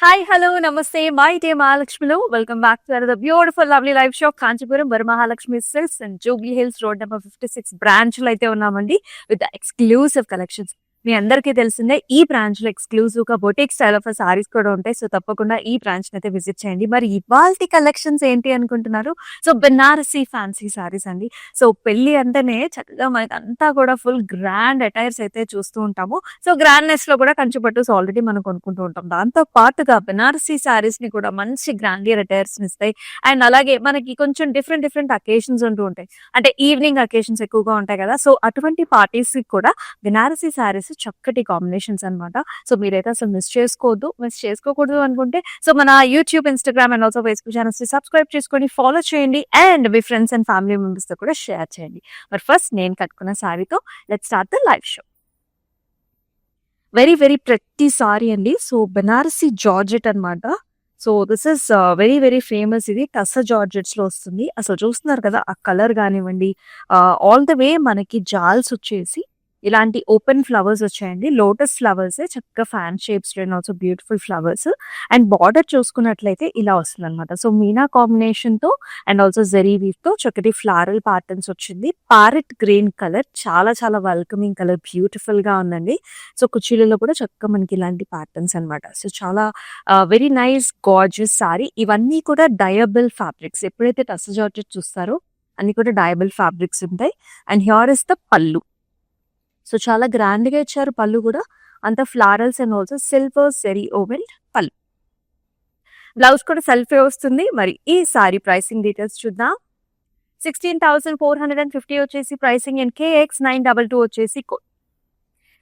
Hi, hello, namaste. My dear Mahalakshmi. Welcome back to another beautiful, lovely live show. Kanchipuram, Varamahalakshmi Silks and Jubilee Hills Road number 56 branch లో అయితే ఉన్నామండి with the exclusive collections. మీ అందరికీ తెలిసిందే ఈ branch లో exclusive గా boutique style of saris కూడా ఉంటాయి. సో తప్పకుండా ఈ బ్రాంచ్ అయితే విజిట్ చేయండి. మరి ఇవాల్టి కలెక్షన్స్ ఏంటి అనుకుంటున్నారు? సో బెనారసీ ఫ్యాన్సీ సారీస్ అండి. సో పెళ్లి అంటేనే చక్కగా మనకి అంతా కూడా ఫుల్ గ్రాండ్ అటైర్స్ అయితే చూస్తూ ఉంటాము. సో గ్రాండ్నెస్ లో కూడా కంచిపట్టుస్ ఆల్రెడీ మనం కొనుక్కుంటూ ఉంటాం. దాంతో పాటుగా బెనారసీ సారీస్ ని కూడా మంచి గ్రాండియర్ అటైర్స్ ఇస్తాయి. అండ్ అలాగే మనకి కొంచెం డిఫరెంట్ అకేషన్స్ ఉంటూ ఉంటాయి. అంటే ఈవినింగ్ అకేషన్స్ ఎక్కువగా ఉంటాయి కదా. సో అటువంటి పార్టీస్ కి కూడా బెనారసీ సారీస్ చక్కటి కాంబినేషన్స్ అన్నమాట. సో మీరైతే అసలు మిస్ చేసుకోకూడదు అనుకుంటే సో మన YouTube, Instagram and also Facebook channels ని సబ్స్క్రైబ్ చేసుకొని ఫాలో చేయండి. అండ్ మీ ఫ్రెండ్స్ అండ్ ఫ్యామిలీ మెంబర్స్ తో కూడా షేర్ చేయండి. మరి ఫస్ట్ నేను కట్టుకున్న సారీతో let's start the live show. Very pretty sari అండి. సో బెనారసీ జార్జెట్ అన్నమాట. So this is very famous. ఇది టస్సా జార్జెట్స్ లో వస్తుంది. అసలు చూస్తున్నారు కదా ఆ కలర్ కానివ్వండి, ఆల్ ద వే మనకి జాల్స్ వచ్చేసి ఇలాంటి ఓపెన్ ఫ్లవర్స్ వచ్చాయండి. లోటస్ ఫ్లవర్స్ చక్కగా ఫ్యాన్ షేప్స్ లో and also beautiful flowers. And border చూసుకున్నట్లయితే ఇలా వస్తుంది అనమాట. సో మీనా కాంబినేషన్ తో అండ్ ఆల్సో జెరీ వీవ్ తో చక్కటి ఫ్లారల్ ప్యాటర్న్స్ వచ్చింది. ప్యారెట్ గ్రీన్ కలర్, చాలా వెల్కమింగ్ కలర్, బ్యూటిఫుల్ గా ఉందండి. సో కుర్చీలలో కూడా చక్కగా మనకి ఇలాంటి ప్యాటర్న్స్ అనమాట. సో చాలా వెరీ నైస్ గార్జియస్ సారీ. ఇవన్నీ కూడా డయబుల్ ఫ్యాబ్రిక్స్. ఎప్పుడైతే టస్సా జార్జెట్ చూస్తారో అన్ని కూడా డయబుల్ ఫ్యాబ్రిక్స్ ఉంటాయి. And here is the pallu. So చాలా గ్రాండ్ గా ఇచ్చారు పళ్ళు కూడా. అంత florals and also silver zari oval pallu. Blouse కూడా సెల్ఫే వస్తుంది. మరి ఈ సారీ ప్రైసింగ్ డీటెయిల్స్ చూద్దాం. 16,450 వచ్చేసి ప్రైసింగ్ అండ్ KX922 వచ్చేసి కోడ్.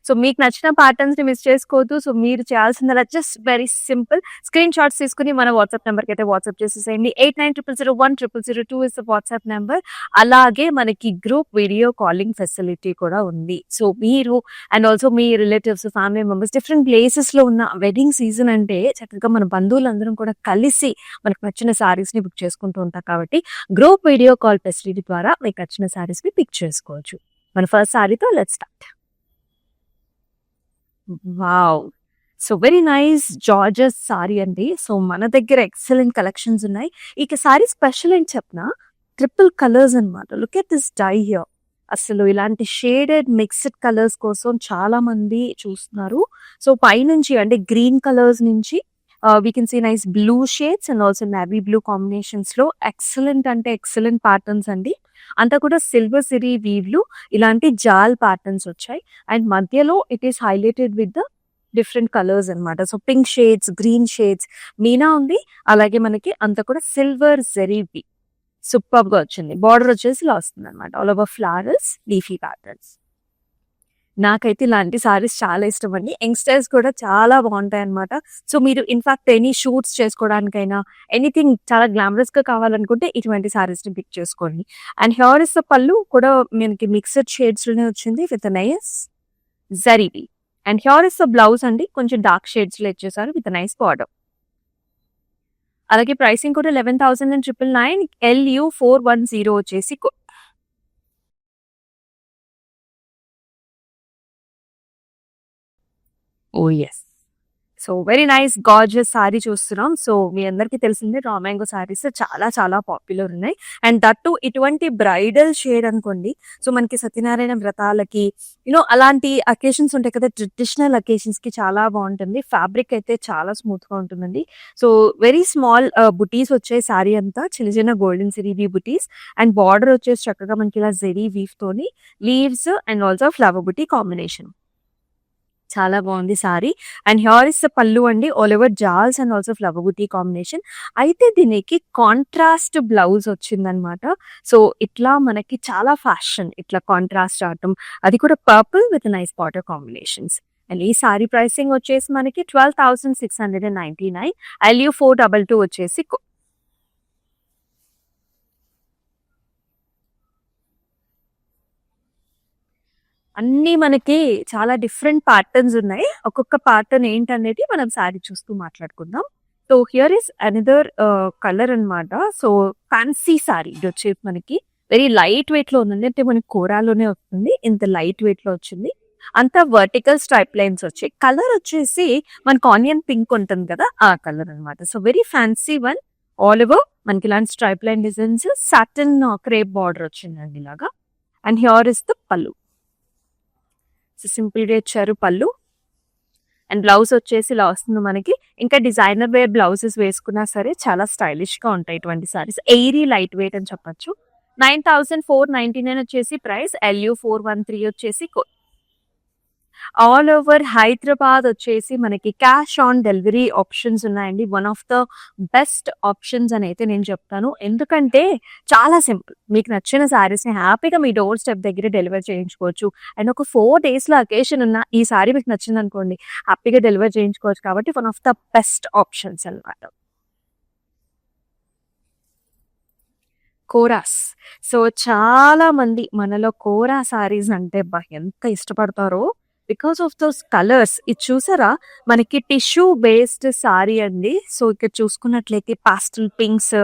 సో మీకు నచ్చిన ప్యాటర్న్స్ ని మిస్ చేసుకోవద్దు. సో మీరు చేయాల్సిందల్లా just very simple, screen shots తీసుకుని మన వాట్సాప్ నెంబర్ కి అయితే వాట్సాప్ చేసేసేయండి. 8900010002 ఇస్ ద వాట్సాప్ నెంబర్. అలాగే మనకి గ్రూప్ వీడియో కాలింగ్ ఫెసిలిటీ కూడా ఉంది. సో మీరు and also me relatives, family members different places లో ఉన్న వెడ్డింగ్ సీజన్ అంటే చక్కగా మన బంధువులందరం కూడా కలిసి మనకు నచ్చిన సారీస్ ని బుక్ చేసుకుంటూ ఉంటాం. కాబట్టి గ్రూప్ వీడియో కాల్ ఫెసిలిటీ ద్వారా మీకు నచ్చిన సారీస్ ని పిక్ చేసుకోవచ్చు. మన ఫస్ట్ సారీతో let's start. Wow! So very nice georgette sari అండి. సో మన దగ్గర ఎక్సలెంట్ కలెక్షన్స్ ఉన్నాయి. ఇక సారీ స్పెషల్ ఏంటి చెప్పనా, ట్రిపుల్ కలర్స్ అన్నమాట. Look at this dye here. అసలు ఇలాంటి షేడెడ్ మిక్స్డ్ కలర్స్ కోసం చాలా మంది చూస్తున్నారు. సో పైనుంచి అంటే గ్రీన్ కలర్స్ నుంచి we can see nice blue shades and also navy blue combinations లో ఎక్సలెంట్ అంటే ఎక్సలెంట్ ప్యాటర్న్స్ అండి. అంతా కూడా సిల్వర్ సిరీ వీవ్లు, ఇలాంటి జాల్ ప్యాటర్న్స్ వచ్చాయి. అండ్ మధ్యలో it is highlighted with the different colours అన్నమాట. So pink shades, green shades, meena ఉంది. అలాగే మనకి అంతా కూడా సిల్వర్ జెరీ వీవ్ సూపర్ గా వచ్చింది. బార్డర్ వచ్చేసి ఇలా వస్తుంది అనమాట. All over flowers, leafy patterns. నాకైతే ఇలాంటి సారీస్ చాలా ఇష్టం అండి. యంగ్స్టర్స్ కూడా చాలా బాగుంటాయి అనమాట. సో మీరు ఇన్ఫాక్ట్ ఎనీ షూట్స్ చేసుకోవడానికైనా ఎనీథింగ్ చాలా గ్లామరస్ గా కావాలనుకుంటే ఇటువంటి సారీస్ ని పిక్ చేసుకోండి. అండ్ హియర్ ఇస్ ద పళ్ళు కూడా మనకి మిక్స్డ్ షేడ్స్ లోనే వచ్చింది with nice zari weave. And here is the blouse అండి, కొంచెం డార్క్ షేడ్స్ లో ఇచ్చేసారు విత్ నైస్ బార్డర్. అలాగే ప్రైసింగ్ కూడా 11,999 LU410 వచ్చేసి ఓ ఎస్. So very nice gorgeous sari చూస్తున్నాం. సో మీ అందరికీ తెలిసిందే రా మ్యాంగో సారీస్ చాలా పాపులర్ ఉన్నాయి. అండ్ దట్టు ఇటువంటి బ్రైడల్ షేడ్ అనుకోండి. సో మనకి సత్యనారాయణ వ్రతాలకి అలాంటి అకేషన్స్ ఉంటాయి కదా, ట్రెడిషనల్ అకేషన్స్ కి చాలా బాగుంటుంది. ఫ్యాబ్రిక్ అయితే చాలా స్మూత్ గా ఉంటుందండి. సో వెరీ స్మాల్ బుటీస్ వచ్చాయి సారీ అంతా, చిన్న golden zari weave butis. And border వచ్చేసి చక్కగా మనకి ఇలా జెరీ వీవ్ తోని leaves and also flower buti combination. చాలా బాగుంది sari. And here is the pallu అండి, all over jaals and also flower buti combination. అయితే దీనికి కాంట్రాస్ట్ బ్లౌజ్ వచ్చిందనమాట. సో ఇట్లా మనకి చాలా ఫ్యాషన్ ఇట్లా కాంట్రాస్ట్ ఆటం, అది కూడా purple with nice border combinations. And ఈ సారీ ప్రైసింగ్ వచ్చేసి మనకి 12,699 LU422 వచ్చేసి అన్నీ మనకి చాలా డిఫరెంట్ ప్యాటర్న్స్ ఉన్నాయి. ఒక్కొక్క ప్యాటర్న్ ఏంటనేది మనం సారీ చూస్తూ మాట్లాడుకుందాం. So here is another colour అన్నమాట. సో ఫ్యాన్సీ సారీ ఇది వచ్చేసి మనకి వెరీ లైట్ వెయిట్ లో ఉందండి. అంటే మనకి కోరాలోనే వస్తుంది, ఇంత లైట్ వెయిట్ లో వచ్చింది. అంతా వర్టికల్ స్ట్రైప్ లైన్స్ వచ్చాయి. కలర్ వచ్చేసి మనకు ఆనియన్ పింక్ ఉంటుంది కదా, ఆ కలర్ అన్నమాట. So very fancy one. All over మనకి ఇలాంటి stripe line designs, satin crepe border వచ్చిందండి ఇలాగా. అండ్ హియర్ ఇస్ ద పళ్ళు. సో సింపుల్ గా ఇచ్చారు పళ్ళు. అండ్ బ్లౌజ్ వచ్చేసి ఇలా వస్తుంది మనకి. ఇంకా డిజైనర్ వేర్ బ్లౌజెస్ వేసుకున్నా సరే చాలా స్టైలిష్ గా ఉంటాయి ఇటువంటి సారీస్. ఎయిరీ లైట్ వెయిట్ అని చెప్పొచ్చు. 9499 వచ్చేసి ప్రైస్. LU413 వచ్చేసి ఆల్ ఓవర్ హైదరాబాద్ వచ్చేసి మనకి క్యాష్ ఆన్ డెలివరీ ఆప్షన్స్ ఉన్నాయండి. One of the best options అని అయితే నేను చెప్తాను. ఎందుకంటే చాలా సింపుల్. మీకు నచ్చిన సారీస్ ని హ్యాపీగా మీ డోర్ స్టెప్ దగ్గర డెలివర్ చేయించుకోవచ్చు. అండ్ ఒక 4 days లో అకేషన్ ఉన్న ఈ సారీ మీకు నచ్చింది అనుకోండి, హ్యాపీగా డెలివర్ చేయించుకోవచ్చు. కాబట్టి one of the best options అన్నమాట. కోరాస్. సో చాలా మంది మనలో కోరా సారీస్ అంటే ఎంత ఇష్టపడతారో, బికాస్ ఆఫ్ దోస్ కలర్స్. ఇది చూసారా, మనకి టిష్యూ బేస్డ్ సారీ అండి. సో ఇక్కడ చూసుకున్నట్లయితే పాస్టల్ పింక్స్,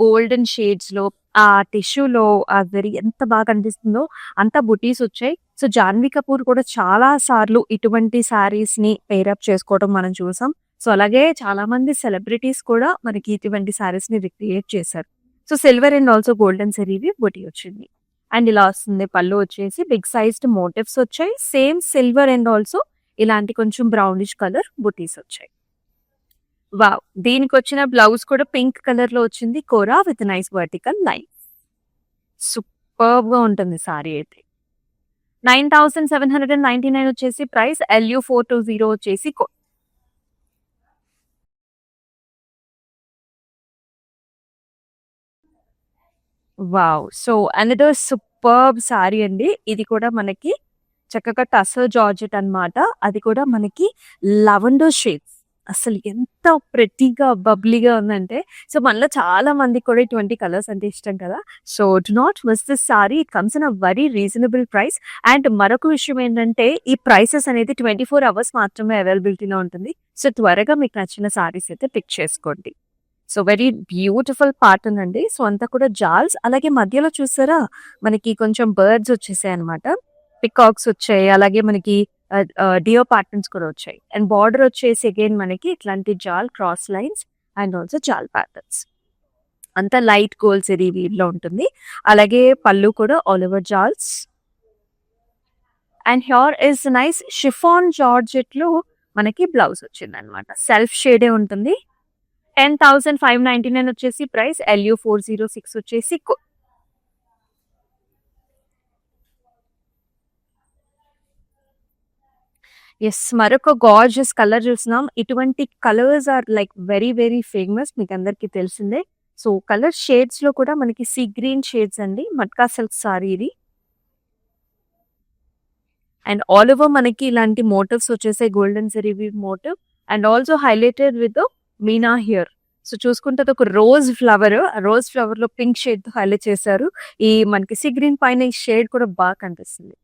గోల్డెన్ షేడ్స్ లో ఆ టిష్యూలో ఆ వెరీ ఎంత బాగా కనిపిస్తుందో అంత బుటీస్ వచ్చాయి. సో జాన్వీ కపూర్ కూడా చాలా సార్లు ఇటువంటి సారీస్ ని పేరప్ చేసుకోవడం మనం చూసాం. సో అలాగే చాలా మంది సెలబ్రిటీస్ కూడా మనకి ఇటువంటి సారీస్ ని రిక్రియేట్ చేశారు. So silver and also golden zari weave buti వచ్చింది. అండ్ ఇలా వస్తుంది పళ్ళు వచ్చేసి బిగ్ సైజ్డ్ మోటివ్స్ వచ్చాయి. సేమ్ సిల్వర్ అండ్ ఆల్సో ఇలాంటి కొంచెం బ్రౌనిష్ కలర్ బుటీస్ వచ్చాయి. వావ్, దీనికి వచ్చిన బ్లౌజ్ కూడా పింక్ కలర్ లో వచ్చింది. Kora with nice vertical line. Super గా ఉంటుంది సారీ అయితే. 9799 వచ్చేసి ప్రైస్. LU420 వచ్చేసి wow. So another superb sari అండి. ఇది కూడా మనకి చక్కగా టసర్ జార్జెట్ అన్నమాట. అది కూడా మనకి లవెండర్ షేడ్స్. అసలు ఎంత ప్రెట్టీగా బబ్లీగా ఉందంటే, సో మనలో చాలా మందికి కూడా ఇటువంటి కలర్స్ అంటే ఇష్టం కదా. So do not miss this sorry. It comes in a very reasonable price. And మరొక విషయం ఏంటంటే, ఈ ప్రైసెస్ అనేది 24 hours మాత్రమే అవైలబిలిటీలో ఉంటుంది. సో త్వరగా మీకు నచ్చిన సారీస్ అయితే పిక్ చేసుకోండి. సో వెరీ బ్యూటిఫుల్ ప్యాటర్న్ అండి. సో అంతా కూడా జాల్స్. అలాగే మధ్యలో చూసారా, మనకి కొంచెం బర్డ్స్ వచ్చేసాయి అనమాట. పికాక్స్ వచ్చాయి. అలాగే మనకి డియో ప్యాటర్న్స్ కూడా వచ్చాయి. అండ్ బార్డర్ వచ్చేసి అగైన్ మనకి ఇట్లాంటి jaal cross lines and also jaal patterns. అంతా లైట్ గోల్డ్ సెరీ వీవ్ లో ఉంటుంది. అలాగే పళ్ళు కూడా all over jaals. And here is nice chiffon georgette లో మనకి బ్లౌజ్ వచ్చింది అనమాట. సెల్ఫ్ షేడే ఉంటుంది. 10,599 వచ్చేసి ప్రైస్. LU406 వచ్చేసి ఎస్, మరొక గార్జియస్ కలర్ చూస్తున్నాం. ఇటువంటి colours are like very very famous, మీకు అందరికి తెలిసిందే. సో కలర్ షేడ్స్ లో కూడా మనకి సీ గ్రీన్ షేడ్స్ అండి. మట్కా సిల్క్ సారీ ఇది. అండ్ ఆల్ ఓవర్ మనకి ఇలాంటి మోటివ్స్ వచ్చేసాయి. Golden zari weave motif and also highlighted with meena here. So చూసుకుంటే ఒక రోజ్ ఫ్లవర్ లో పింక్ షేడ్ తో హైలైట్ చేశారు. ఈ మనకి సీ గ్రీన్ పైన ఈ షేడ్ కూడా బాగా కనిపిస్తుంది.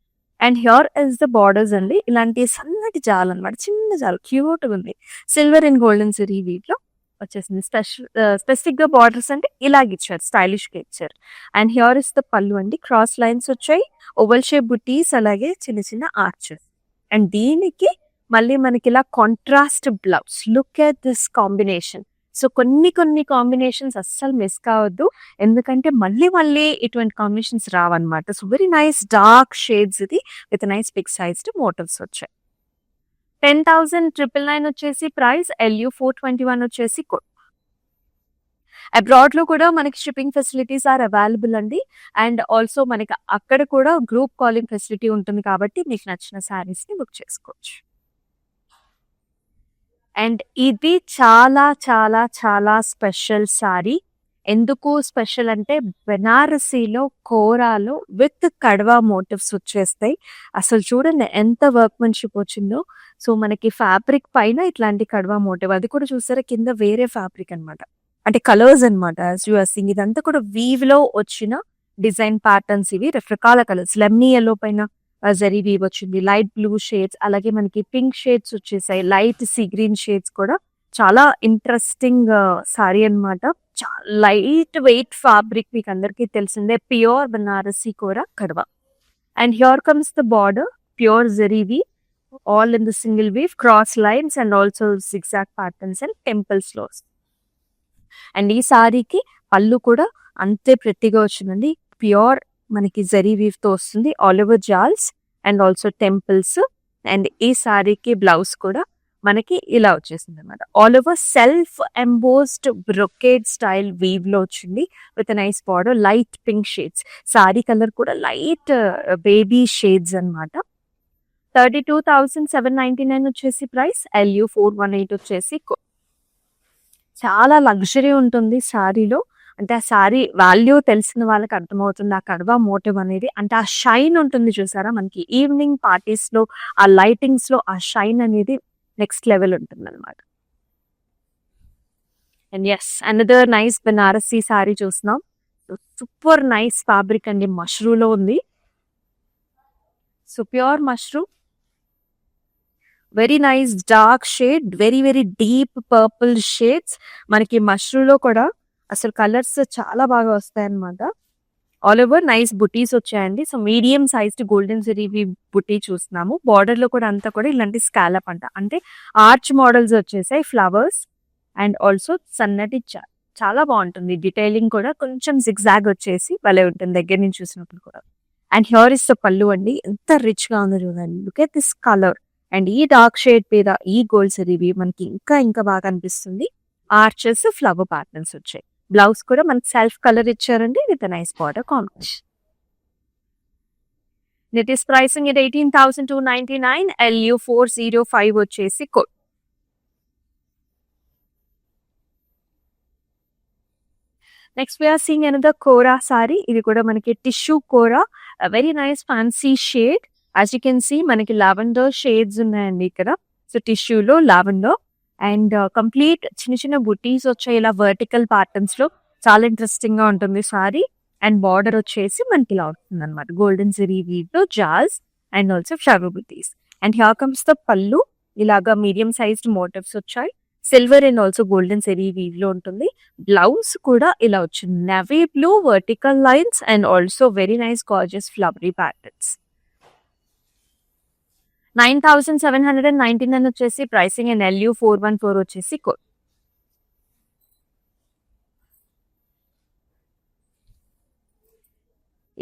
And here is the borders అండి. ఇలాంటి సన్నటి జాల్ అనమాట, చిన్న జాల్, క్యూట్ ఉంది. సిల్వర్ అండ్ గోల్డెన్ జరీ వీటిలో వచ్చేసింది. స్పెసిఫిక్ గా బార్డర్స్ అంటే ఇలాగ ఇచ్చారు, స్టైలిష్ గా ఇచ్చారు. And here is the pallu అండి. క్రాస్ లైన్స్ వచ్చాయి, ఓవల్ షేప్ బుటీస్, అలాగే చిన్న చిన్న ఆర్చెస్. అండ్ దీనికి మళ్ళీ మనకి ఇలా contrast blouse. Look at this combination. So కొన్ని కాంబినేషన్స్ అస్సలు మిస్ కావద్దు, ఎందుకంటే మళ్ళీ ఇటువంటి కాంబినేషన్స్ రావన్నమాట. So very nice dark shades ఇది with nice big sized motifs వచ్చాయి. 10,999 వచ్చేసి ప్రైస్. LU421 వచ్చేసి అబ్రాడ్ లో కూడా మనకి షిప్పింగ్ ఫెసిలిటీస్ ఆర్ అవైలబుల్ అండి. అండ్ ఆల్సో మనకి అక్కడ కూడా గ్రూప్ కాలింగ్ ఫెసిలిటీ ఉంటుంది, కాబట్టి మీకు నచ్చిన శారీస్ ని బుక్ చేసుకోవచ్చు. అండ్ ఇది చాలా చాలా చాలా స్పెషల్ సారీ. ఎందుకు స్పెషల్ అంటే, బెనారసీలో కోరాలో విత్ కడవా మోటివ్స్ వచ్చేస్తాయి. అసలు చూడండి ఎంత వర్క్మెన్షిప్ వచ్చిందో. సో మనకి ఫ్యాబ్రిక్ పైన ఇట్లాంటి కడవా మోటివ్, అది కూడా చూసారా కింద వేరే ఫ్యాబ్రిక్ అనమాట, అంటే కలర్స్ అనమాట. ఇదంతా కూడా వీవ్ లో వచ్చిన డిజైన్ ప్యాటర్న్స్ ఇవి. రకరకాల కలర్స్, లెమనీ ఎల్లో పైన జరీ వీవ్ వచ్చింది, లైట్ బ్లూ షేడ్స్, అలాగే మనకి పింక్ షేడ్స్ వచ్చేసాయి, లైట్ సీ గ్రీన్ షేడ్స్ కూడా. చాలా ఇంట్రెస్టింగ్ సారీ అనమాట. లైట్ వెయిట్ ఫ్యాబ్రిక్, మీకు అందరికీ తెలిసిందే, pure Banarasi kora kadwa. And here comes the border. Pure zari weave, all in the single weave, cross lines and also zigzag patterns and temples లో. అండ్ ఈ సారీకి పళ్ళు కూడా అంతే prettyగా వచ్చిందండి. ప్యూర్ మనకి జరీ వీవ్ తో వస్తుంది, all over jaals and also temples. And ఈ సారీకి బ్లౌజ్ కూడా మనకి ఇలా వచ్చేసింది అనమాట. All over self embossed brocade style weave లో వచ్చింది with nice border, light pink shades. Sari colour కూడా లైట్ బేబీ షేడ్స్ అనమాట. 32,799 వచ్చేసి ప్రైస్. LU 418 వచ్చేసి చాలా లగ్జరీ ఉంటుంది సారీలో. అంటే ఆ సారీ వాల్యూ తెలిసిన వాళ్ళకి అర్థమవుతుంది ఆ కడవా మోటివ్ అనేది. అంటే ఆ షైన్ ఉంటుంది చూసారా, మనకి ఈవినింగ్ పార్టీస్ లో ఆ లైటింగ్స్ లో ఆ షైన్ అనేది నెక్స్ట్ లెవెల్ ఉంటుంది అనమాట. And yes, another nice Banarasi sari చూస్తున్నాం. సూపర్ నైస్ ఫ్యాబ్రిక్ అండి, మష్రూలో ఉంది. So pure mashru, very nice dark shade, very very deep purple shades. మనకి మష్రూలో కూడా అసలు కలర్స్ చాలా బాగా వస్తాయి అనమాట. ఆల్ ఓవర్ నైస్ బుటీస్ వచ్చాయండి. సో మీడియం సైజ్డ్ గోల్డెన్ జరీవి బుటీ చూస్తున్నాము. బార్డర్ లో కూడా అంతా కూడా ఇలాంటి స్కాలప్ అంట, అంటే ఆర్చ్ మోడల్స్ వచ్చేసాయి, ఫ్లవర్స్ అండ్ ఆల్సో సన్నటి చాలా బాగుంటుంది. డీటెయిలింగ్ కూడా కొంచెం జిగ్జాగ్ వచ్చేసి భలే ఉంటుంది దగ్గర నుంచి చూసినప్పుడు కూడా. And here is the pallu అండి, ఎంత రిచ్ గా ఉందో చూడండి. Look at this colour. And ఈ డార్క్ షేడ్ మీద ఈ గోల్డ్ జరీవి మనకి ఇంకా ఇంకా బాగా అనిపిస్తుంది. ఆర్చెస్, ఫ్లవర్ ప్యాటర్న్స్ వచ్చాయి. బ్లౌజ్ కూడా మనకి సెల్ఫ్ కలర్ ఇచ్చారండి with nice border combination. It is pricing at 18,299. LU 405 వచ్చేసి code. Next we are seeing another kora sari. ఇది కూడా మనకి tissue kora, very nice fancy shade. As you can see మనకి లావెండర్ షేడ్స్ ఉన్నాయండి ఇక్కడ. సో టిష్యూలో లావెండర్ అండ్ కంప్లీట్ చిన్న చిన్న బుటీస్ వచ్చాయి ఇలా వర్టికల్ ప్యాటర్న్స్ లో. చాలా ఇంట్రెస్టింగ్ గా ఉంటుంది సారీ. అండ్ బార్డర్ వచ్చేసి మనకి ఇలా ఉంటుంది అనమాట, గోల్డెన్ జరీ వీవ్ లో జాల్స్ అండ్ ఆల్సో ఫ్లవర్ బుటీస్. And here comes the pallu, ఇలాగా మీడియం సైజ్డ్ మోటివ్స్ వచ్చాయి. Silver and also golden zari weave లో ఉంటుంది. బ్లౌజ్ కూడా ఇలా వచ్చింది, navy blue vertical lines and also very nice gorgeous flowery patterns. 9,799 వచ్చేసి ప్రైసింగ్ అండ్ LU 414 వచ్చేసి కోడ్.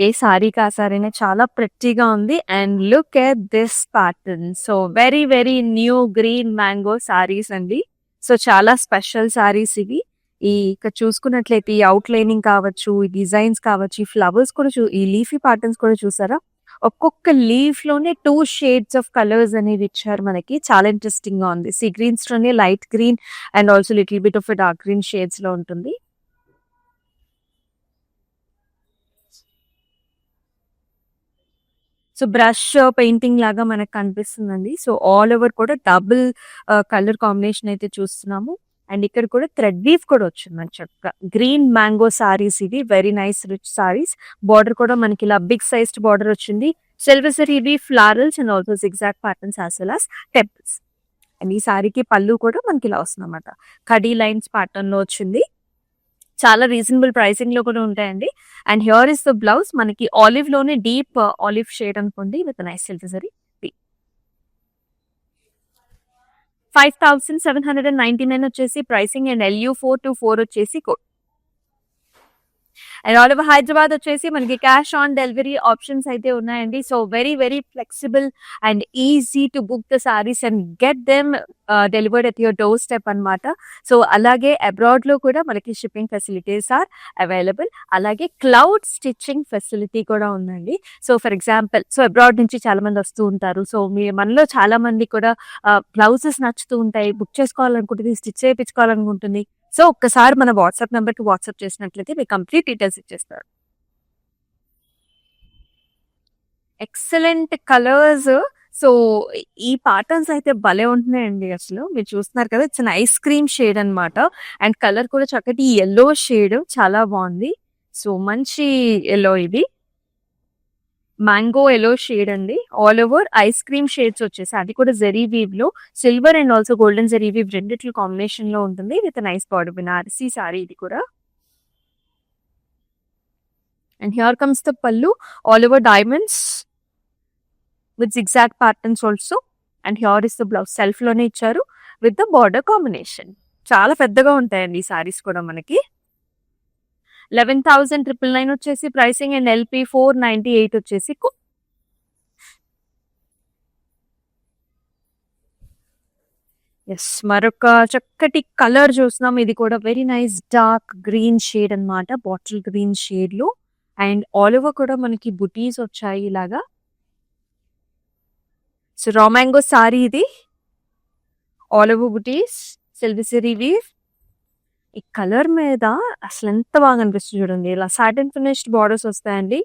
ఏ సారీ కాసారైనా చాలా ప్రెట్టీగా ఉంది. And look at this pattern. So very very new green mango saris అండి. సో చాలా స్పెషల్ సారీస్ ఇవి. ఈ ఇక్కడ చూసుకున్నట్లయితే ఈ అవుట్ లైనింగ్ కావచ్చు, ఈ డిజైన్స్ కావచ్చు, ఈ ఫ్లవర్స్ కూడా ఈ లీఫీ ప్యాటర్న్స్ కూడా చూసారా, ఒక్కొక్క లీఫ్ లోనే 2 షేడ్స్ ఆఫ్ కలర్స్ అనేవి ఇచ్చారు మనకి. చాలా ఇంట్రెస్టింగ్ గా ఉంది. సీ గ్రీన్స్ లోనే light green and also little bit of dark green shades లో ఉంటుంది. సో బ్రష్ పెయింటింగ్ లాగా మనకు కనిపిస్తుందండి. సో ఆల్ ఓవర్ కూడా డబుల్ కలర్ కాంబినేషన్ అయితే చూస్తున్నాము. అండ్ ఇక్కడ కూడా థ్రెడ్ వీవ్ కూడా వచ్చింది మనకి చక్కగా. గ్రీన్ మ్యాంగో సారీస్ ఇవి, very nice rich saris. Border కూడా మనకి ఇలా బిగ్ సైజ్డ్ బార్డర్ వచ్చింది. Silver zari weave, florals and also zigzag patterns as well as temples. And ఈ సారీకి పళ్ళు కూడా మనకి ఇలా వస్తుంది అనమాట, కడీ లైన్స్ ప్యాటర్న్ లో వచ్చింది. చాలా రీజనబుల్ ప్రైసింగ్ లో కూడా ఉంటాయండి. And here is the blouse, మనకి ఆలివ్ లోనే డీప్ ఆలివ్ షేడ్ అనుకోండి విత్ నైస్ సిల్వర్ జరీ. 5,799 వచ్చేసి ప్రైసింగ్ అండ్ LU 424 వచ్చేసి code. And all over Hyderabad వచ్చేసి మనకి క్యాష్ ఆన్ డెలివరీ ఆప్షన్స్ అయితే ఉన్నాయండి. So very very flexible and easy to book the saris and get them delivered at your door step అనమాట. So అలాగే abroad లో కూడా మనకి షిప్పింగ్ ఫెసిలిటీస్ ఆర్ అవైలబుల్. అలాగే క్లౌడ్ స్టిచ్చింగ్ ఫెసిలిటీ కూడా ఉందండి. So for example, so abroad నుంచి చాలా మంది వస్తూ ఉంటారు. సో మనలో చాలా మంది కూడా బ్లౌజెస్ నచ్చుతూ ఉంటాయి, బుక్ చేసుకోవాలనుకుంటుంది, స్టిచ్ చేయించుకోవాలనుకుంటుంది. సో ఒక్కసారి మన వాట్సాప్ నెంబర్ కి వాట్సాప్ చేసినట్లయితే మీకు కంప్లీట్ డీటెయిల్స్ ఇచ్చేస్తారు. Excellent colours. సో ఈ ప్యాటర్న్స్ అయితే భలే ఉంటున్నాయండి. అసలు మీరు చూస్తున్నారు కదా, ఇట్స్ ఐస్ క్రీమ్ షేడ్ అనమాట. అండ్ కలర్ కూడా చక్కటి ఎల్లో షేడ్, చాలా బాగుంది. సో మంచి ఎల్లో, ఇది మ్యాంగో ఎల్లో షేడ్ అండి. All over ice cream shades వచ్చేసి, అది కూడా జరీ వీవ్ లో silver and also golden zari weave రెండిట్లో కాంబినేషన్ లో ఉంటుంది with nice border. Banarasi sari ఇది కూడా. And here comes the pallu, all over diamonds. With zigzag patterns also. And here is the blouse, self లోనే ఇచ్చారు విత్ ద బార్డర్ కాంబినేషన్. చాలా పెద్దగా ఉంటాయండి ఈ సారీస్ కూడా మనకి. 11,999 వచ్చేసి ప్రైసింగ్ అండ్ LP 498 వచ్చేసి ఎస్, మరొక చక్కటి కలర్ చూస్తున్నాం. ఇది కూడా very nice dark green shade అన్నమాట, బాటిల్ గ్రీన్ షేడ్ లో. అండ్ ఆల్ ఓవర్ కూడా మనకి బుటీస్ వచ్చాయి ఇలాగా. సో రా మ్యాంగో సారీ ఇది, ఆల్ ఓవర్ బుటీస్, సిల్వర్ వీవ్. ఈ కలర్ మీద అసలు ఎంత బాగా అనిపిస్తుంది చూడండి. ఇలా సాటిన్ ఫినిష్డ్ బార్డర్స్ వస్తాయండి,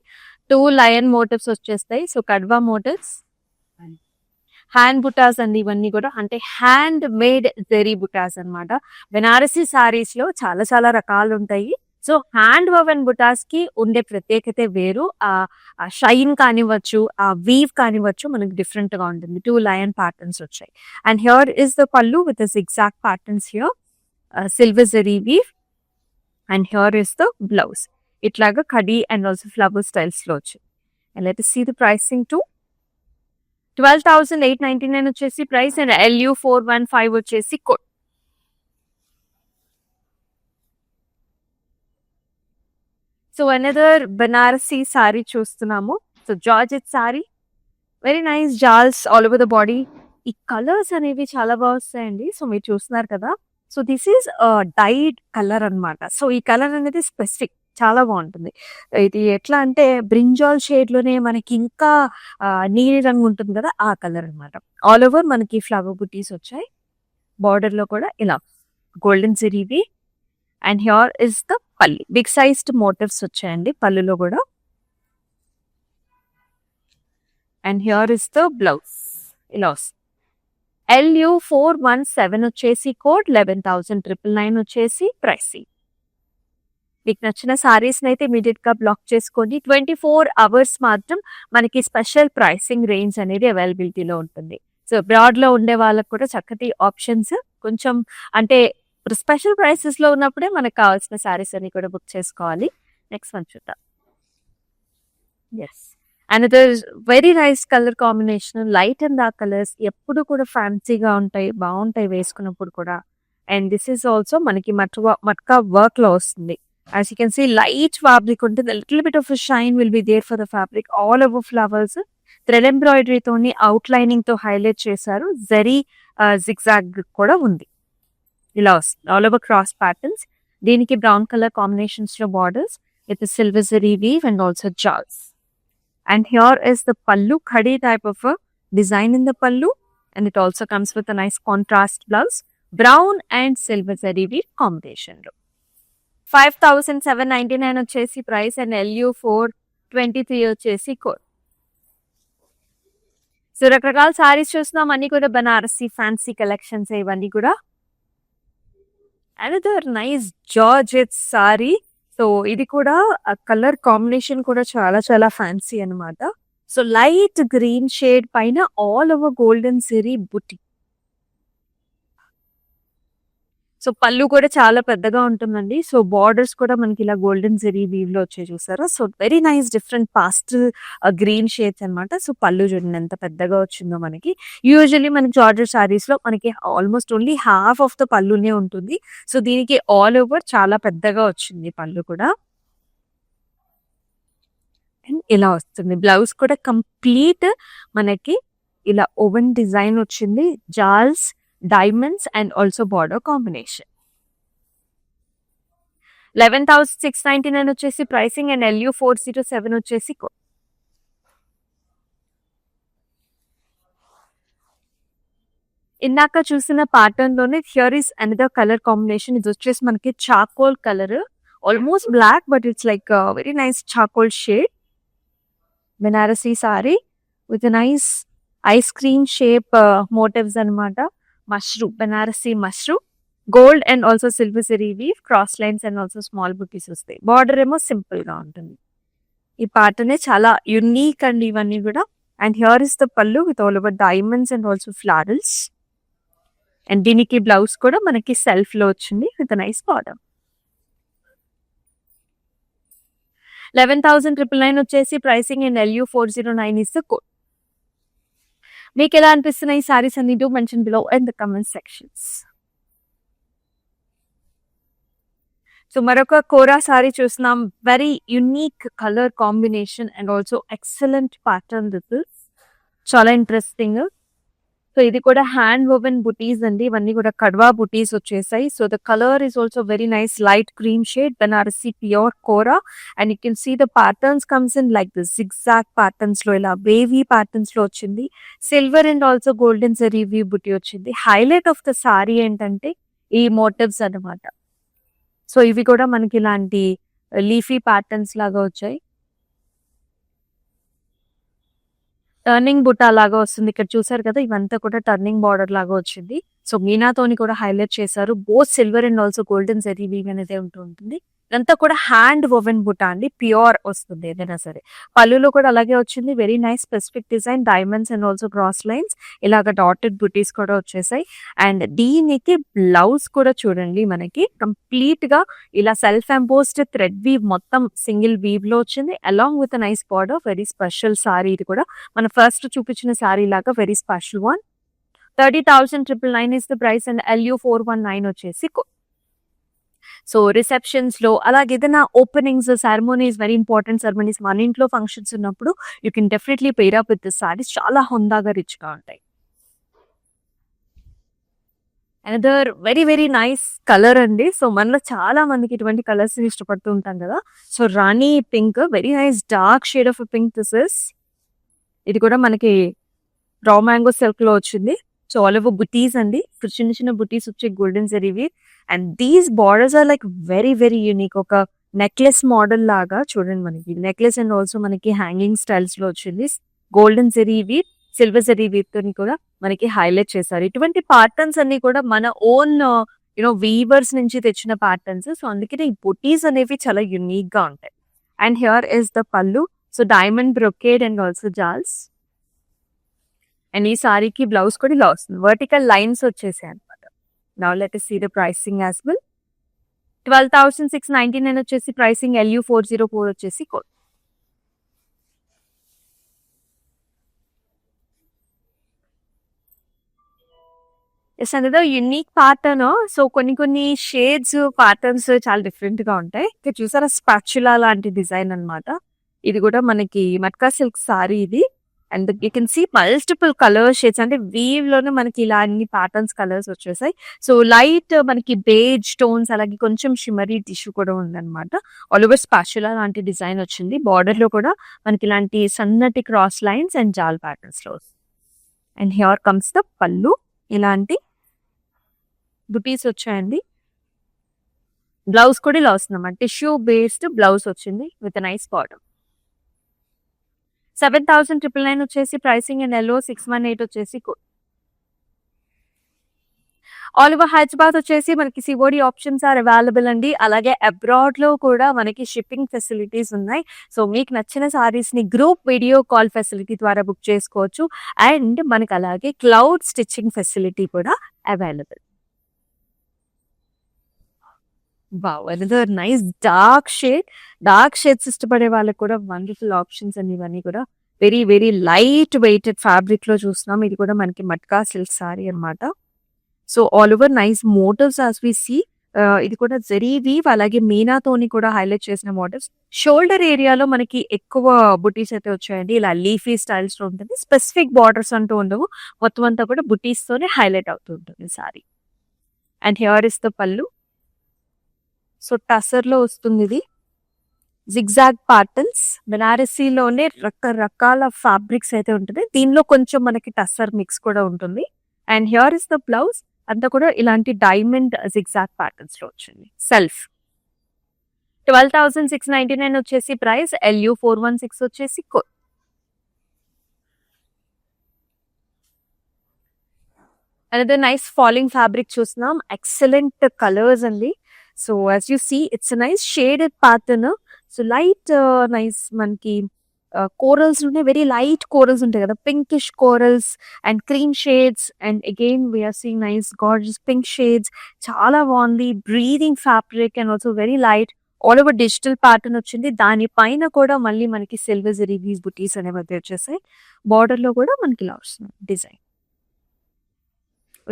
2 లయన్ మోటివ్స్ వచ్చేస్తాయి. సో కడ్వా మోటివ్స్, హ్యాండ్ బుటాస్ అండి ఇవన్నీ కూడా, అంటే హ్యాండ్ మేడ్ జెరీ బుటాస్ అన్నమాట. బెనారసీ సారీస్ లో చాలా చాలా రకాలు ఉంటాయి. సో హ్యాండ్ వవెన్ బుటాస్ కి ఉండే ప్రత్యేకత వేరు. ఆ షైన్ కానివ్వచ్చు, ఆ వీవ్ కానివ్వచ్చు, మనకి డిఫరెంట్ గా ఉంటుంది. 2 లయన్ ప్యాటర్న్స్ వచ్చాయి. And here is the pallu with zigzag patterns here, silver zari weave. And here is the blouse, ఇట్లాగా kadi and also flower styles లో వచ్చింది. And let us see the pricing too. 12,899 వచ్చేసి price and LU 415 వచ్చేసి code. So another Banarasi sari చూస్తున్నాము. So georgette sari, very nice jaals all over the body. ఈ colours అనేవి చాలా బాగా వస్తాయండి. సో మీరు చూస్తున్నారు కదా, so this is dyed colour అన్నమాట. సో ఈ కలర్ అనేది స్పెసిఫిక్, చాలా బాగుంటుంది. ఇది ఎట్లా అంటే బ్రింజాల్ షేడ్ లోనే మనకి ఇంకా నీలి రంగు ఉంటుంది కదా, ఆ కలర్ అన్నమాట. ఆల్ ఓవర్ మనకి ఫ్లవర్ బుటీస్ వచ్చాయి, బార్డర్ లో కూడా ఇలా golden zari weave. And here is the pallu, big sized motifs వచ్చాయండి పళ్ళులో కూడా. And here is the blouse, ఇలా వస్తుంది. LU 417 వచ్చేసి కోడ్, 11,999 వచ్చేసి ప్రైసింగ్. మీకు నచ్చిన సారీస్ అయితే ఇమీడియట్ గా బ్లాక్ చేసుకోండి. 24 అవర్స్ మాత్రం మనకి స్పెషల్ ప్రైసింగ్ రేంజ్ అనేది అవైలబిలిటీలో ఉంటుంది. సో బ్రాడ్ లో ఉండే వాళ్ళకి కూడా చక్కటి ఆప్షన్స్, కొంచెం అంటే స్పెషల్ ప్రైసెస్ లో ఉన్నప్పుడే మనకు కావాల్సిన సారీస్ అన్ని కూడా బుక్ చేసుకోవాలి. నెక్స్ట్ వన్ చూద్దాం. Yes, another very nice colour combination, light and dark colours ఎప్పుడు కూడా ఫ్యాన్సీగా ఉంటాయి, బాగుంటాయి వేసుకున్నప్పుడు కూడా. అండ్ దిస్ ఈస్ ఆల్సో మనకి మట్కా వర్క్ లో వస్తుంది. As you can see, light fabric ఉంటుంది, a little bit of a shine will be there for the fabric. All over flowers, thread embroidery తోని అవుట్లైనింగ్ తో హైలైట్ చేశారు. జరీ జిగ్జాగ్ కూడా ఉంది, ఇలా వస్తుంది. ఆల్ ఓవర్ క్రాస్ ప్యాటర్న్స్, దీనికి బ్రౌన్ కలర్ కాంబినేషన్స్ లో borders with silver zari weave and also jaals. And here is the pallu, kadi type of design in the pallu. And it also comes with a nice contrast blouse, brown and silver zari weave combination లో. 5,799 వచ్చేసి price and LU 423 వచ్చేసి code. So రకరకాల సారీస్ చూస్తున్నాం, అన్ని కూడా Banarasi fancy collections ఇవన్నీ కూడా. Another nice georgette sorry. So ఇది కూడా కలర్ కాంబినేషన్ కూడా చాలా చాలా ఫ్యాన్సీ అన్నమాట. సో లైట్ గ్రీన్ షేడ్ పైన ఆల్ ఓవర్ గోల్డెన్ జరీ బుటీ. సో పళ్ళు కూడా చాలా పెద్దగా ఉంటుందండి. సో బార్డర్స్ కూడా మనకి ఇలా గోల్డెన్ జెరీ వీవ్ లో వచ్చే చూసారా. So very nice different పాస్టల్ green shades అన్నమాట. సో పళ్ళు చూడండి ఎంత పెద్దగా వచ్చిందో మనకి. యూజువల్లీ మనకి జార్జెట్ సారీస్ లో మనకి almost only half of the పళ్ళునే ఉంటుంది. సో దీనికి ఆల్ ఓవర్ చాలా పెద్దగా వచ్చింది పళ్ళు కూడా. అండ్ ఇలా వస్తుంది బ్లౌజ్ కూడా కంప్లీట్ మనకి ఇలా ఓవెన్ డిజైన్ వచ్చింది, జాల్స్, diamonds and also border combination. 11,699 వచ్చేసి ప్రైసింగ్ అండ్ LU 407 వచ్చేసి కోడ్. ఇందాక చూసిన ప్యాటర్న్ లోనే here is another colour combination. ఇది వచ్చేసి మనకి charcoal colour, almost black but it's like very nice charcoal shade. Banarasi sari with nice ice cream shape motifs అన్నమాట. Mushroom, Banarasi mushroom, gold and also silver zari weave, cross lines and also small butis వస్తాయి. Border ఏమో simple గా ఉంటుంది. ఈ pattern చాలా unique అండి ఇవన్నీ కూడా. And here is the pallu with all over diamonds and also florals. And దీనికి బ్లౌజ్ కూడా మనకి సెల్ఫ్ లో వచ్చింది విత్ నైస్ బార్డర్. 11,999 వచ్చేసి pricing and LU 409 is the code. మీకు ఎలా అనిపిస్తున్నాయి ఈ సారీస్ అన్ని? Do mention below in the comment sections. So మరొక కోరా సారీ చూస్తున్నాం. Very unique colour combination and also excellent pattern. This is చాలా ఇంట్రెస్టింగ్. సో ఇది కూడా హ్యాండ్ వోవెన్ బుటీస్ అండి. ఇవన్నీ కూడా కడ్వా బుటీస్ వచ్చేసాయి. So the colour is also very nice light cream shade, Banarasi pure kora. And you can see the patterns comes in like this zigzag patterns లో, ఇలా వేవీ ప్యాటర్న్స్ లో వచ్చింది. Silver and also golden zari weave buti వచ్చింది. హైలైట్ ఆఫ్ ద సారీ ఏంటంటే ఈ motifs అన్నమాట. So ఇవి కూడా మనకి ఇలాంటి లీఫీ ప్యాటర్న్స్ లాగా వచ్చాయి. టర్నింగ్ బుట్టా లాగా వస్తుంది. ఇక్కడ చూసారు కదా, ఇవంతా కూడా టర్నింగ్ బార్డర్ లాగా వచ్చింది. సో మీనాతోని కూడా హైలైట్ చేశారు. Both silver and also golden zari weave అనేది ఉంటుంది. ఇదంతా కూడా హ్యాండ్ వోవెన్ బుట్టా అండి. ప్యూర్ వస్తుంది ఏదైనా సరే. పళ్ళులో కూడా అలాగే వచ్చింది. Very nice specific design, diamonds and also cross lines, ఇలాగ డాటెడ్ బుటీస్ కూడా వచ్చేసాయి. అండ్ దీనికి బ్లౌజ్ కూడా చూడండి, మనకి కంప్లీట్ గా ఇలా సెల్ఫ్ ఎంపోజ్డ్ థ్రెడ్ వీవ్, మొత్తం సింగిల్ వీవ్ లో వచ్చింది. Along with nice border. Very special sorry ఇది కూడా. మన ఫస్ట్ చూపించిన సారీ లాగా very special one. 30,999 is the price and LU419 వచ్చేసి. సో రిసెప్షన్స్ లో అలాగే ఏదైనా ఓపెనింగ్స్, సెరమోనీస్, వెరీ ఇంపార్టెంట్ సెరమోనీస్, మన ఇంట్లో ఫంక్షన్స్ ఉన్నప్పుడు you can definitely pair up with this saris. చాలా హుందాగా రిచ్ గా ఉంటాయి. Another very very nice colour అండి. సో మనలో చాలా మందికి ఇటువంటి కలర్స్ ఇష్టపడుతూ ఉంటాం కదా. So Rani pink, very nice dark shade of pink this is. ఇది కూడా మనకి రా మ్యాంగో సిల్క్ లో వచ్చింది. సో ఆల్ ఓవర్ బుటీస్ అండి. చిన్న చిన్న బుటీస్ వచ్చి golden zari weave. And these borders are like very very unique. ఒక నెక్లెస్ మోడల్ లాగా చూడండి, మనకి నెక్లెస్ అండ్ ఆల్సో మనకి హ్యాంగింగ్ స్టైల్స్ లో వచ్చింది. గోల్డెన్ జరీవి, సిల్వర్ జరీవి తో కూడా మనకి హైలైట్ చేశారు. ఇటువంటి ప్యాటర్న్స్ అన్ని కూడా మన ఓన్ వీవర్స్ నుంచి తెచ్చిన ప్యాటర్న్స్. సో అందుకనే ఈ బుటీస్ అనేవి చాలా యునిక్ గా ఉంటాయి. And here is the pallu. So diamond brocade and also jaals. And ఈ సారీకి బ్లౌజ్ కూడా ఇలా వస్తుంది. వర్టికల్ లైన్స్ వచ్చేసాయి అనమాట. Now let us see the pricing as well. 12,699 వచ్చేసి ప్రైసింగ్. LU404 వచ్చేసి కోడ్. ఎస్ అనేది యూనిక్ ప్యాటర్న్. సో కొన్ని షేడ్స్, ప్యాటర్న్స్ చాలా డిఫరెంట్ గా ఉంటాయి. ఇక్కడ చూసారా, స్పాచులా లాంటి డిజైన్ అన్నమాట. ఇది కూడా మనకి మట్కా సిల్క్ సారీ ఇది. And you can see multiple colour shades, అంటే వీవ్ లోనే మనకి ఇలా అన్ని ప్యాటర్న్స్ కలర్స్ వచ్చేసాయి. సో లైట్ మనకి బేజ్ టోన్స్, అలాగే కొంచెం షిమరీ టిష్యూ కూడా ఉందన్నమాట. ఆల్ ఓవర్ స్పాచులా లాంటి డిజైన్ వచ్చింది. బార్డర్ లో కూడా మనకి ఇలాంటి సన్నటి cross lines and jaal patterns లో. And here comes the pallu. ఇలాంటి బుటీస్ వచ్చాయండి. బ్లౌజ్ కూడా ఇలా వస్తుందన్నమాట. టిష్యూ బేస్డ్ బ్లౌజ్ వచ్చింది విత్ నైస్ బార్డర్. 7,999 వచ్చేసి ప్రైసింగ్. అండ్ LO618 వచ్చేసి కోడ్. ఆల్ ఓవర్ హైదరాబాద్ వచ్చేసి మనకి సిఓడి ఆప్షన్స్ ఆర్ అవైలబుల్ అండి. అలాగే అబ్రాడ్ లో కూడా మనకి షిప్పింగ్ ఫెసిలిటీస్ ఉన్నాయి. సో మీకు నచ్చిన సారీస్ ని గ్రూప్ వీడియో కాల్ ఫెసిలిటీ ద్వారా బుక్ చేసుకోవచ్చు. అండ్ మనకి అలాగే క్లౌడ్ స్టిచ్చింగ్ ఫెసిలిటీ కూడా available. Wow, another nice dark shades ఇష్టపడే వాళ్ళకి కూడా వండర్ఫుల్ ఆప్షన్స్ అండి. ఇవన్నీ కూడా very very light weighted fabric లో చూస్తున్నాం. ఇది కూడా మనకి మట్కా సిల్క్ సారీ అన్నమాట. So all over nice motifs as we see. ఇది కూడా జరీ వీవ్, అలాగే మీనాతోని కూడా హైలైట్ చేసిన మోటివ్స్. షోల్డర్ ఏరియాలో మనకి ఎక్కువ బుటీస్ అయితే వచ్చాయండి. ఇలా లీఫీ స్టైల్స్ లో ఉంటుంది. స్పెసిఫిక్ బార్డర్స్ అంటూ ఉండవు. మొత్తం అంతా కూడా బుటీస్ తోనే హైలైట్ అవుతూ ఉంటుంది sorry. And here is the pallu. So tussar లో వస్తుంది ఇది. జిగ్జాగ్ ప్యాటర్న్స్, బెనారసీలోనే రకరకాల ఫ్యాబ్రిక్స్ అయితే ఉంటుంది. దీనిలో కొంచెం మనకి టసర్ మిక్స్ కూడా ఉంటుంది. And here is the blouse. అంతా కూడా ఇలాంటి డైమండ్ జిగ్జాగ్ ప్యాటర్న్స్ లో వచ్చింది. సెల్ఫ్. 12,699 వచ్చేసి ప్రైస్. LU416 వచ్చేసి code. Another nice falling fabric చూస్తున్నాం. ఎక్సలెంట్ కలర్స్ అండి. So as you see, it's nice shaded pattern. So light nice మనకి కోరల్స్ ఉంటాయి. వెరీ లైట్ కోరల్స్ ఉంటాయి కదా, pinkish corals and cream shades. And again we are seeing nice gorgeous pink shades. చాలా బాగుంది. Breathing fabric and also very light. All over digital pattern వచ్చింది. దానిపైన కూడా మళ్ళీ మనకి సిల్వర్ జరీ వీవ్స్ బుటీస్ అనేవి వచ్చేసాయి. బార్డర్ లో కూడా మనకి ఇలా వస్తుంది design.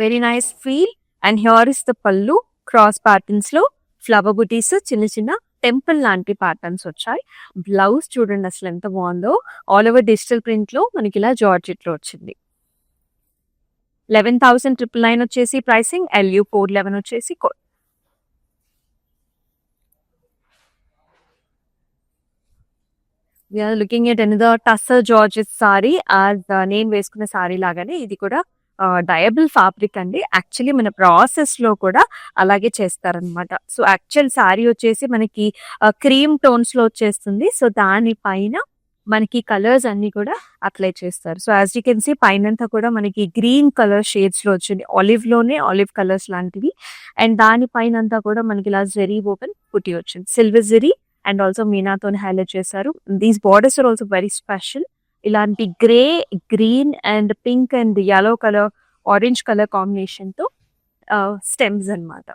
Very nice feel. And here is the పళ్ళు. క్రాస్ ప్యాటర్న్స్ లో ఫ్లవర్ బుటీస్, చిన్న చిన్న టెంపుల్ లాంటి ప్యాటర్న్స్ వచ్చాయి. బ్లౌజ్ చూడండి అసలు ఎంత బాగుందో. ఆల్ ఓవర్ డిజిటల్ ప్రింట్ లో మనకి ఇలా జార్జెట్ లో వచ్చింది. 11,999 వచ్చేసి ప్రైసింగ్. LU 411 వచ్చేసి code. We are looking at another tussar georgette sari. నేను వేసుకున్న సారీ లాగానే ఇది కూడా డయబుల్ ఫ్యాబ్రిక్ అండి. యాక్చువల్లీ మన ప్రాసెస్ లో కూడా అలాగే చేస్తారనమాట. సో యాక్చువల్ సారీ వచ్చేసి మనకి క్రీమ్ టోన్స్ లో వచ్చేస్తుంది. సో దానిపైన మనకి కలర్స్ అన్ని కూడా అప్లై చేస్తారు. So as you can see పైనంతా కూడా మనకి గ్రీన్ కలర్ షేడ్స్ లో వచ్చింది. ఆలివ్ లోనే ఆలివ్ కలర్స్ లాంటివి. అండ్ దానిపైన అంతా కూడా మనకి ఇలా జెరీ ఓపెన్ పుట్టి వచ్చింది. సిల్వర్ జెరీ అండ్ ఆల్సో మీనాతో హైలైట్ చేశారు. These borders are also very special. ఇలాంటి grey, green and pink and yellow colour, orange colour combination తో స్టెమ్స్ అన్నమాట.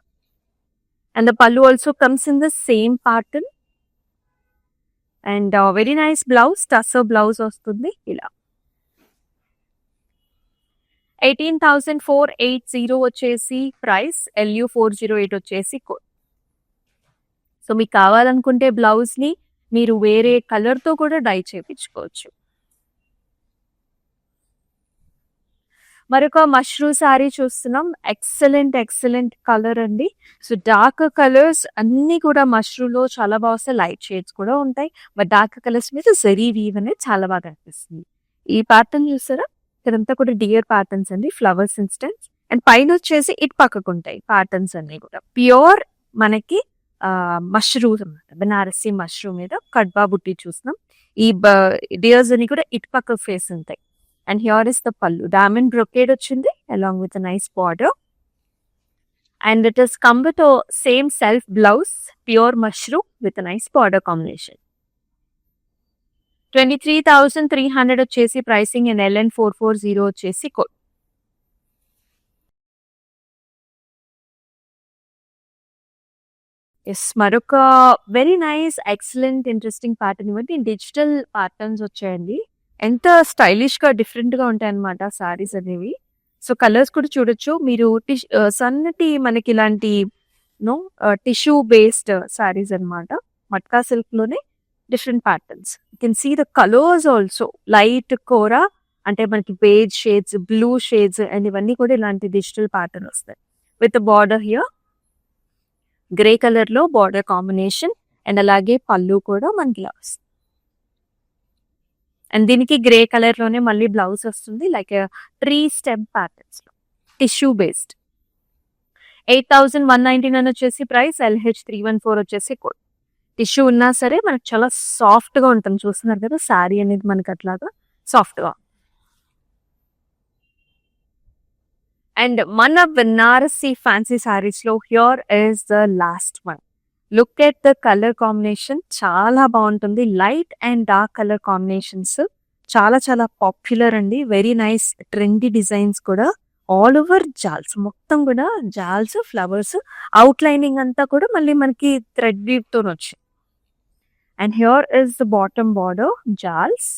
And the pallu also comes in the same pattern. And very nice blouse. Tussar blouse వస్తుంది ఇలా. 18,480 వచ్చేసి price. LU 408 వచ్చేసి code. So మీకు కావాలనుకుంటే blouse ని మీరు వేరే కలర్ తో కూడా డై చేయించుకోవచ్చు. మరొక మష్రూ సారీ చూస్తున్నాం. ఎక్సలెంట్ కలర్ అండి. సో డార్క్ కలర్స్ అన్ని కూడా మష్రూలో చాలా బాగా వస్తాయి. లైట్ షేడ్స్ కూడా ఉంటాయి. బట్ డార్క్ కలర్స్ మీద జరీ వీవ్ అనేది చాలా బాగా అనిపిస్తుంది. ఈ ప్యాటర్న్ చూసారా, ఇక్కడంతా కూడా డియర్ ప్యాటర్న్స్ అండి, ఫ్లవర్స్ ఇన్స్టెన్స్. అండ్ పైన వచ్చేసి ఇటు పక్కకు ఉంటాయి ప్యాటర్న్స్ అన్ని కూడా. ప్యూర్ మనకి మష్రూమ్ అన్నమాట. బనారసి మష్రూమ్ మీద కడ్బా బుట్టి చూస్తున్నాం. ఈ డియర్స్ అన్ని కూడా ఇటు పక్క ఫేస్ ఉంటాయి. And here is the pallu. Diamond brocade వచ్చింది along with a nice border. And it is come with a same self blouse, pure mushroom with a nice border combination. 23,300 వచ్చేసి pricing and LN 440 వచ్చేసి code. Yes, మరొక very nice excellent interesting pattern. ఇవన్నీ digital patterns వచ్చాయండి. ఎంత stylish గా different గా ఉంటాయి అన్నమాట సారీస్ అనేవి. సో కలర్స్ కూడా చూడొచ్చు మీరు. సన్నటి మనకి ఇలాంటి నో టిష్యూ బేస్డ్ సారీస్ అన్నమాట. మట్కా సిల్క్ లోనే different patterns. You can see the colours also. Light kora అంటే మనకి beige shades, blue shades and ఇవన్నీ కూడా ఇలాంటి డిజిటల్ ప్యాటర్న్ వస్తాయి. With border here grey colour లో బార్డర్ కాంబినేషన్. అండ్ అలాగే పళ్ళు కూడా మనకి ఇలా వస్తుంది. అండ్ దీనికి గ్రే కలర్ లోనే మళ్ళీ బ్లౌజ్ వస్తుంది, లైక్ 3 స్టెమ్ ప్యాటర్న్స్ లో టిష్యూ బేస్డ్. 8,199 వచ్చేసి ప్రైస్. LH 314 వచ్చేసి కోడ్. టిష్యూ ఉన్నా సరే మనకు చాలా సాఫ్ట్ గా ఉంటుంది. చూస్తున్నారు కదా శారీ అనేది మనకి అట్లాగా సాఫ్ట్ గా. అండ్ మన బనారసి ఫ్యాన్సీ సారీస్ లో here is the last one. Look at the colour combination, చాలా బాగుంటుంది. Light and dark colour combinations చాలా చాలా పాపులర్ అండి. వెరీ నైస్ ట్రెండీ డిజైన్స్ కూడా. ఆల్ ఓవర్ జాల్స్, మొత్తం కూడా జాల్స్, ఫ్లవర్స్, అవుట్ లైనింగ్ అంతా కూడా మళ్ళీ మనకి థ్రెడ్ వీవ్ తో వచ్చి. And here is the bottom border jaals,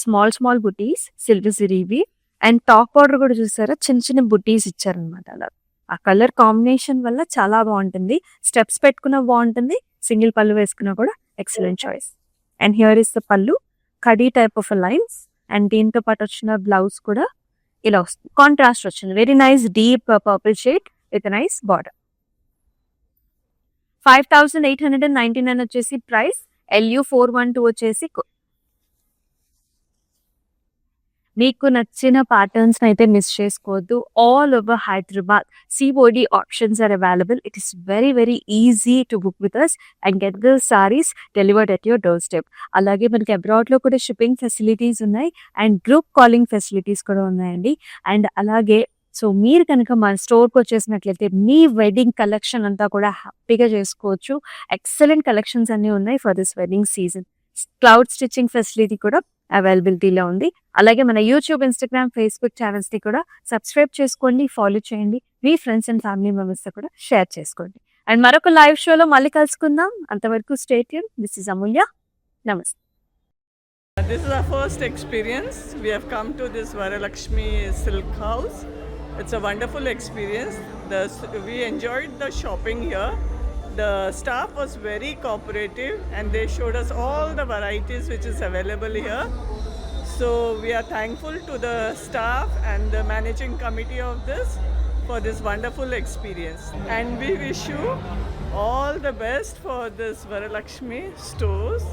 small butis, silver zari weave. And top border కూడా చూసారా, చిన్న చిన్న బుటీస్ ఇచ్చారనమాట. అలా ఆ కలర్ కాంబినేషన్ వల్ల చాలా బాగుంటుంది. స్టెప్స్ పెట్టుకున్నా బాగుంటుంది, సింగిల్ పళ్ళు వేసుకున్నా కూడా excellent choice. And here is the pallu, kadi type of lines. And దీంతో పాటు వచ్చిన బ్లౌజ్ కూడా ఇలా వస్తుంది, కాంట్రాస్ట్ వచ్చింది. Very nice deep purple shade with nice border. 5,899 వచ్చేసి ప్రైస్. LU 412 వచ్చేసి. మీకు నచ్చిన ప్యాటర్న్స్ అయితే మిస్ చేసుకోవద్దు. All over Hyderabad COD options are available. It is very easy to book with us and get the saris delivered at your doorstep. అలాగే మనకి abroad లో కూడా షిప్పింగ్ ఫెసిలిటీస్ ఉన్నాయి అండ్ గ్రూప్ కాలింగ్ ఫెసిలిటీస్ కూడా ఉన్నాయండి. And అలాగే so మీరు కనుక మన స్టోర్కి వచ్చేసినట్లయితే మీ వెడ్డింగ్ కలెక్షన్ అంతా కూడా హ్యాపీగా చేసుకోవచ్చు. ఎక్సలెంట్ కలెక్షన్స్ అన్ని ఉన్నాయి for this wedding season. Cloud stitching facility కూడా అవైలబిలిటీలో ఉంది. అలాగే మన యూట్యూబ్, ఇన్స్టాగ్రామ్, ఫేస్బుక్ ఛానల్స్ ని కూడా సబ్స్క్రైబ్ చేసుకోండి, ఫాలో చేయండి. మీ ఫ్రెండ్స్ అండ్ ఫ్యామిలీ మెంబర్స్ తో కూడా షేర్ చేసుకోండి. అండ్ మరొక లైవ్ షోలో మళ్ళీ కలుసుకుందాం. అంతవరకు స్టే ట్యూన్. దిస్ ఇస్ అమూల్య. నమస్తే. This is our first experience. We have come to this Varalakshmi Silk House. It's a wonderful experience. We enjoyed the shopping here. The staff was very cooperative and they showed us all the varieties which is available here. So we are thankful to the staff and the managing committee of this for this wonderful experience. And we wish you all the best for this Varalakshmi stores.